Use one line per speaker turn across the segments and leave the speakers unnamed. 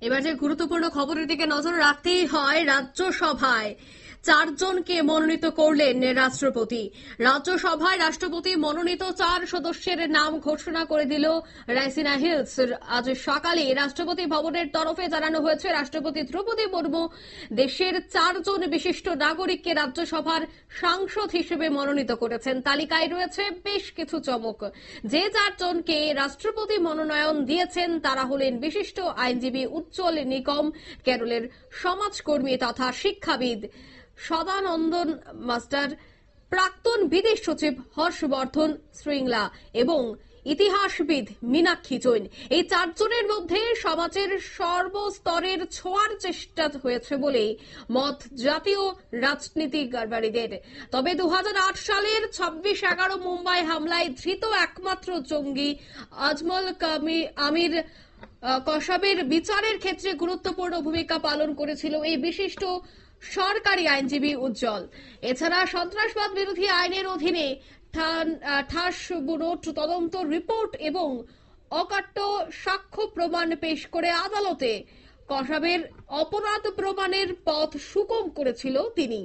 এবার যে গুরুত্বপূর্ণ খবরের দিকে নজর রাখতেই হয়, রাজ্যসভায় 4 জনকে মনোনীত করলেন রাষ্ট্রপতি। রাজ্যসভায় রাষ্ট্রপতি মনোনীত 4 সদস্যের নাম ঘোষণা করে দিল রাইসিনা হিলস। আজ সকালে রাষ্ট্রপতি ভবনের তরফে জানানো হয়েছে, রাষ্ট্রপতি দ্রৌপদী মুর্মু দেশের 4 জন বিশিষ্ট নাগরিককে রাজ্যসভার সাংসদ হিসেবে মনোনীত করেছেন। তালিকায় রয়েছে বেশ কিছু চমক। যে 4 জনকে রাষ্ট্রপতি মনোনয়ন দিয়েছেন তারা হলেন বিশিষ্ট আইনজীবী উজ্জ্বল নিকম, কেরলের সমাজকর্মী তথা শিক্ষাবিদ সদানন্দন মাস্টার, প্রাক্তন বিদেশ সচিব হর্ষবর্ধন শ্রীংলা এবং ইতিহাসবিদ মীনাক্ষী জৈন। এই 4 জনের মধ্যে সমাজের সর্বস্তরের ছোঁয়ার চেষ্টা হয়েছে বলে মত জাতীয় রাজনীতিবিদদের। তবে 2008 সালের 26/11 মুম্বাই হামলায় ধৃত একমাত্র জঙ্গি আজমল আমির কসাবের বিচারের ক্ষেত্রে গুরুত্বপূর্ণ ভূমিকা পালন করেছিল এই বিশিষ্ট সরকারি আইনজীবী উজ্জ্বল। এছাড়া সন্ত্রাসবাদ বিরোধী আইনের অধীনে ঠাস বুনোট তদন্ত রিপোর্ট এবং অকাট্য সাক্ষ্য প্রমাণ পেশ করে আদালতে কসাবের অপরাধ প্রমাণের পথ সুগম করেছিল তিনি।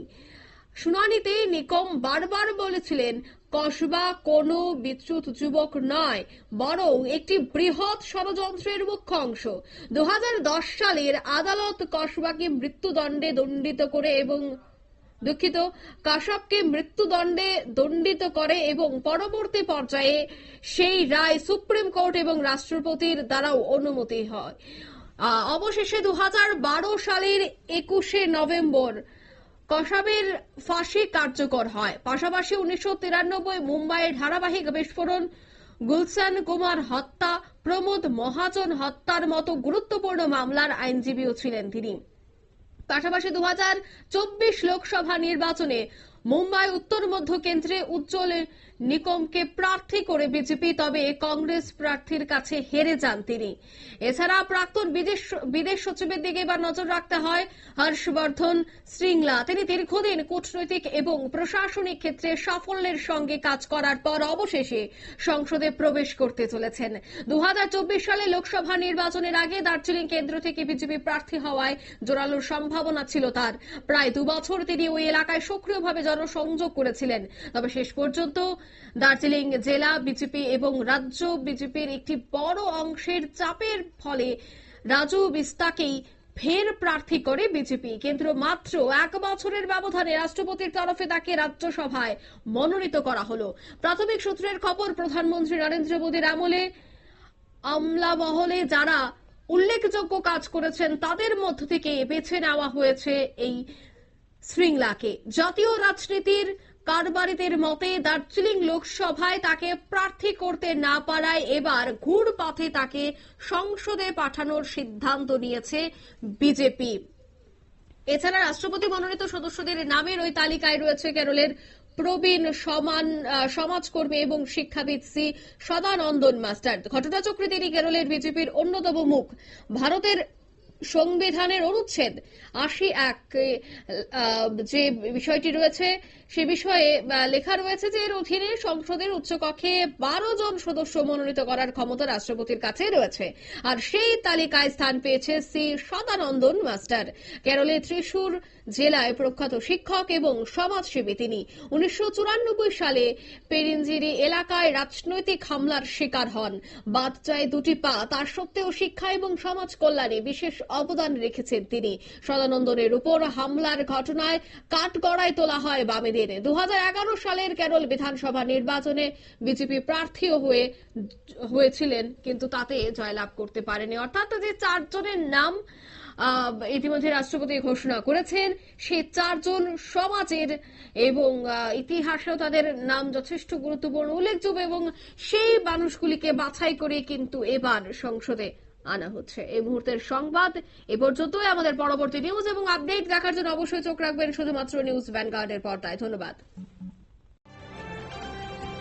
শুনানিতে নিকম বারবার বলেছিলেন, কসবা কোনো বিচ্যুত যুবক নয়, বরং একটি বৃহৎ ষড়যন্ত্রের মুখ্য অংশ। 2010 সালের আদালত কসবাকে মৃত্যুদণ্ডে দণ্ডিত করে এবং কাশবকে মৃত্যুদণ্ডে দণ্ডিত করে এবং পরবর্তী পর্যায়ে সেই রায় সুপ্রিম কোর্ট এবং রাষ্ট্রপতির দ্বারাও অনুমতি হয়। অবশেষে 2012 সালের 21শে নভেম্বর কসাবের ফাঁসি কার্যকর হয়। পাশাপাশি 1993 মুম্বাইয়ের ধারাবাহিক বিস্ফোরণ, গুলশান কুমার হত্যা, প্রমোদ মহাজন হত্যার মতো গুরুত্বপূর্ণ মামলার আইনজীবীও ছিলেন তিনি। পাশাপাশি 2024 লোকসভা নির্বাচনে মুম্বাই উত্তর মধ্য কেন্দ্রে উজ্জ্বল নিকমকে প্রার্থী করে বিজেপি, তবে কংগ্রেস প্রার্থীর কাছে হেরে যান তিনি। এছাড়া প্রাক্তন বিদেশ সচিবের দিকে এবার নজর রাখতে হয় হর্ষবর্ধন শ্রীংলা। তিনি দীর্ঘদিন কূটনৈতিক এবং প্রশাসনিক ক্ষেত্রে সাফল্যের সঙ্গে কাজ করার পর অবশেষে সংসদে প্রবেশ করতে চলেছেন। 2024 সালে লোকসভা নির্বাচনের আগে দার্জিলিং কেন্দ্র থেকে বিজেপি প্রার্থী হওয়ায় জোরালো সম্ভাবনা ছিল তার। প্রায় 2 বছর তিনি ওই এলাকায় সক্রিয়ভাবে জনসংযোগ করেছিলেন। তবে শেষ পর্যন্ত দার্জিলিং জেলা বিজেপি এবং রাজ্য বিজেপির একটি বড় অংশের চাপের ফলে রাজু বিস্তাকেই ফের প্রার্থী করে বিজেপি। কিন্তু মাত্র 1 বছরের ব্যবধানে রাষ্ট্রপতির তরফে তাকে রাজ্যসভায় মনোনীত করা হলো। প্রাথমিক সূত্রের খবর, প্রধানমন্ত্রী নরেন্দ্র মোদীর আমলে আমলা মহলে যারা উল্লেখযোগ্য কাজ করেছেন তাদের মধ্য থেকে বেছে নেওয়া হয়েছে এই শ্রীংলাকে। জাতীয় রাজনীতির কারবারিদের মতে দার্জিলিং লোকসভায় তাকে প্রার্থী করতে না পারায় এবার ঘুরপথে তাকে সংসদে পাঠানোর সিদ্ধান্ত নিয়েছে বিজেপি। এছাড়া রাষ্ট্রপতি মনোনীত সদস্যদের নামের ওই তালিকায় রয়েছে কেরলের প্রবীণ সমাজকর্মী এবং শিক্ষাবিদ সি সদানন্দন মাস্টার। ঘটনাচক্রে তিনি কেরলের বিজেপির অন্যতম মুখ। ভারতের সংবিধানের অনুচ্ছেদ 81 যে বিষয়টি রয়েছে সে বিষয়ে লেখা রয়েছে যে এর অধীনে সংসদের উচ্চকক্ষে 12 জন সদস্য মনোনীত করার ক্ষমতা রাষ্ট্রপতির কাছে রয়েছে। আর সেই তালিকায় স্থান পেয়েছে সি সদানন্দন মাস্টার। কেরলের ত্রিশূর জেলায় প্রখ্যাত শিক্ষক এবং সমাজসেবী তিনি। 1994 সালে পেরিঞ্জিরি এলাকায় রাজনৈতিক হামলার শিকার হন, বাদ যায় 2টি পা। তার সত্ত্বেও শিক্ষা এবং সমাজ কল্যাণে বিশেষ অবদান রেখেছেন তিনি। সদানন্দনের উপর হামলার ঘটনায় কাঠগড়ায় তোলা হয় বামেদের। 2011 সালের কেরল বিধানসভা নির্বাচনে বিজেপি প্রার্থীও হয়েছিলেন, কিন্তু তাতে জয়লাভ করতে পারেনি। অর্থাৎ যে 4 জনের নাম ইতিমধ্যে রাষ্ট্রপতি ঘোষণা করেছেন, সেই 4 জন সমাজের এবং ইতিহাসেও তাদের নাম যথেষ্ট গুরুত্বপূর্ণ, উল্লেখযোগ্য এবং সেই মানুষগুলিকে বাছাই করে কিন্তু এবার সংসদে আনা হচ্ছে। এই মুহূর্তের সংবাদ এ পর্যন্তই। আমাদের পরবর্তী নিউজ এবং আপডেট দেখার জন্য অবশ্যই চোখ রাখবেন শুধুমাত্র নিউজ ভ্যানগার্ডের পর্দায়। ধন্যবাদ।